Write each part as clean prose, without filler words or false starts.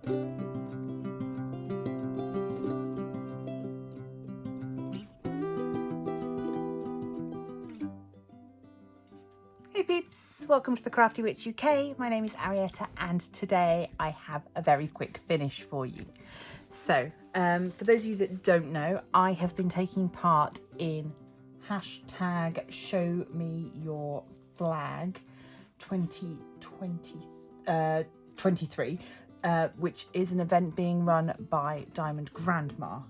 Hey peeps, welcome to the Crafty Witch UK. My name is Arietta and today I have a very quick finish for you. So, for those of you that don't know, I have been taking part in hashtag Show Me Your Flag 2023, which is an event being run by Diamond Grandma.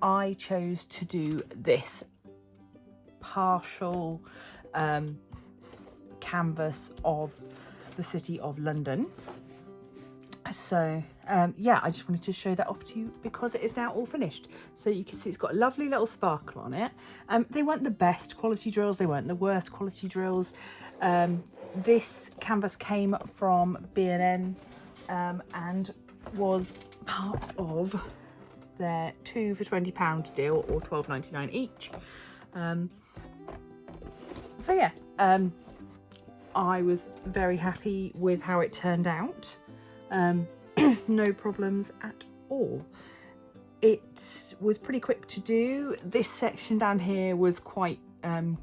I chose to do this partial canvas of the City of London. So yeah, I just wanted to show that off to you because it is now all finished. So you can see it's got a lovely little sparkle on it. They weren't the best quality drills, they weren't the worst quality drills. This canvas came from B&M and was part of their 2 for £20 deal, or £12.99 each. So yeah, I was very happy with how it turned out. No problems at all. It was pretty quick to do. This section down here was quite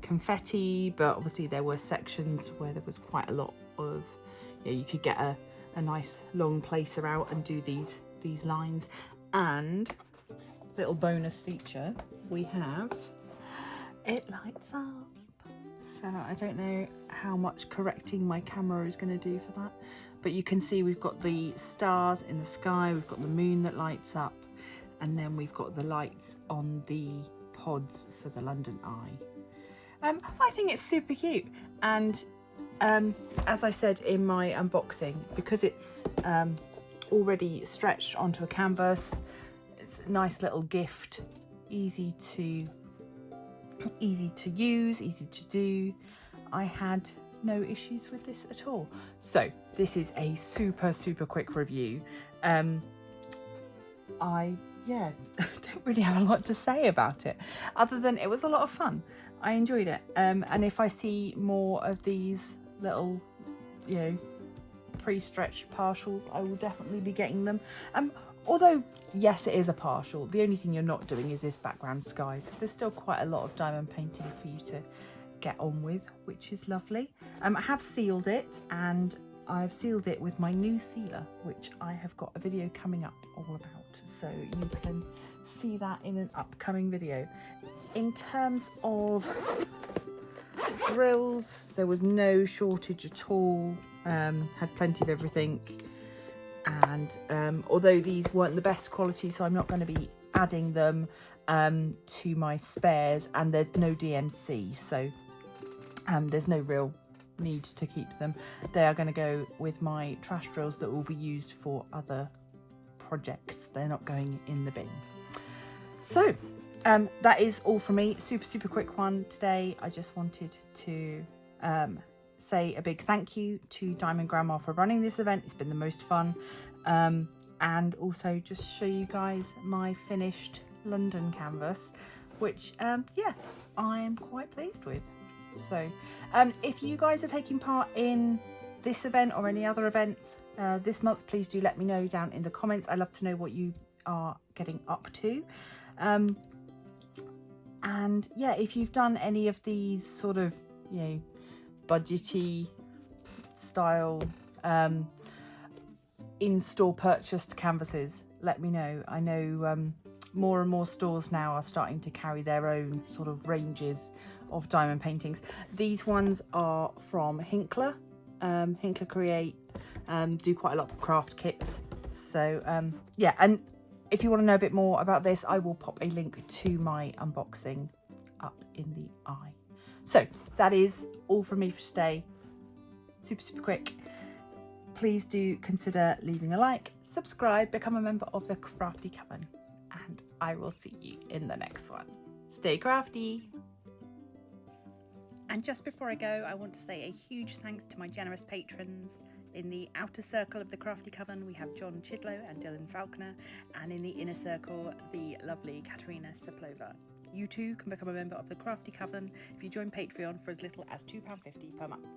confetti, but obviously there were sections where there was quite a lot of, you could get a nice long placer out and do these lines. And little bonus feature, we have, it lights up. So I don't know how much correcting my camera is going to do for that, but you can see we've got the stars in the sky, we've got the moon that lights up, and then we've got the lights on the pods for the London Eye. I think it's super cute, and as I said in my unboxing, because it's already stretched onto a canvas, it's a nice little gift, easy to use, easy to do. I had no issues with this at all. So this is a super quick review. I don't really have a lot to say about it other than it was a lot of fun. I enjoyed it, and if I see more of these little pre-stretched partials, I will definitely be getting them. Although, yes, it is a partial. The only thing you're not doing is this background sky. So there's still quite a lot of diamond painting for you to get on with, which is lovely. I have sealed it, and I've sealed it with my new sealer, which I have got a video coming up all about. So you can see that in an upcoming video. In terms of drills, there was no shortage at all. Had plenty of everything. And although these weren't the best quality, so I'm not going to be adding them to my spares, and there's no DMC, so there's no real need to keep them. They are going to go with my trash drills that will be used for other projects. They're not going in the bin. So that is all from me. Super quick one today. I just wanted to say a big thank you to Diamond Grandma for running this event. It's been the most fun, and also just show you guys my finished London canvas, which yeah, I am quite pleased with. So if you guys are taking part in this event or any other events this month, please do let me know down in the comments. I love to know what you are getting up to, and yeah, if you've done any of these sort of budgety style in-store purchased canvases, let me know. I know more and more stores now are starting to carry their own sort of ranges of diamond paintings. These ones are from Hinkler. Hinkler Create do quite a lot of craft kits. So yeah, and if you want to know a bit more about this, I will pop a link to my unboxing up in the eye. So that is all from me for today. Super quick. Please do consider leaving a like, subscribe, become a member of the Crafty Coven, and I will see you in the next one. Stay crafty. And just before I go, I want to say a huge thanks to my generous patrons. In the outer circle of the Crafty Coven, we have John Chidlow and Dylan Falconer, and in the inner circle, the lovely Katerina Seplova. You too can become a member of the Crafty Coven if you join Patreon for as little as £2.50 per month.